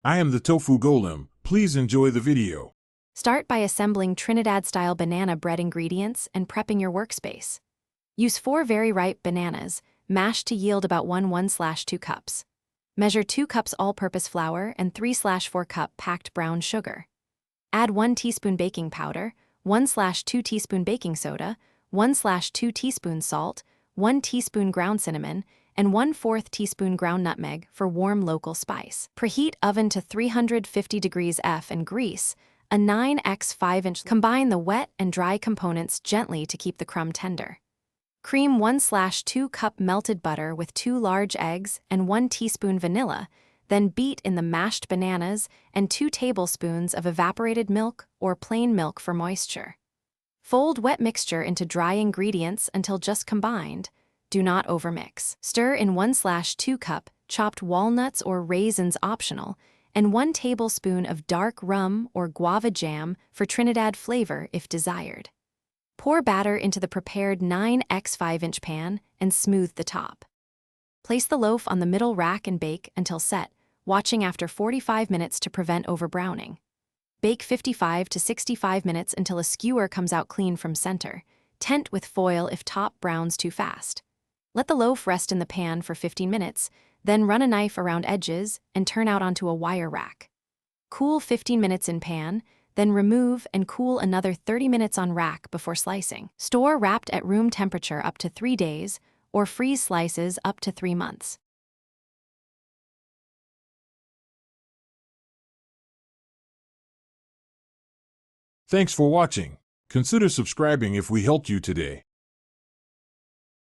I am the tofu golem. Please enjoy the video. Start by assembling Trinidad-style banana bread ingredients and prepping your workspace. Use 4 very ripe bananas, mashed to yield about 1/2 cups. Measure 2 cups all-purpose flour and 3/4 cup packed brown sugar. Add 1 teaspoon baking powder, 1/2 teaspoon baking soda, 1/2 teaspoon salt, 1 teaspoon ground cinnamon, and 1/4 teaspoon ground nutmeg for warm local spice. Preheat oven to 350 degrees F and grease a 9x 5-inch. Combine the wet and dry components gently to keep the crumb tender. Cream 1/2 cup melted butter with 2 large eggs and 1 teaspoon vanilla, then beat in the mashed bananas and 2 tablespoons of evaporated milk or plain milk for moisture. Fold wet mixture into dry ingredients until just combined. Do not overmix. Stir in 1/2 cup chopped walnuts or raisins optional, and 1 tablespoon of dark rum or guava jam for Trinidad flavor if desired. Pour batter into the prepared 9x 5-inch pan and smooth the top. Place the loaf on the middle rack and bake until set, watching after 45 minutes to prevent overbrowning. Bake 55 to 65 minutes until a skewer comes out clean from center. Tent with foil if top browns too fast. Let the loaf rest in the pan for 15 minutes, then run a knife around edges and turn out onto a wire rack. Cool 15 minutes in pan, then remove and cool another 30 minutes on rack before slicing. Store wrapped at room temperature up to 3 days, or freeze slices up to 3 months. Thanks for watching. Consider subscribing if we helped you today.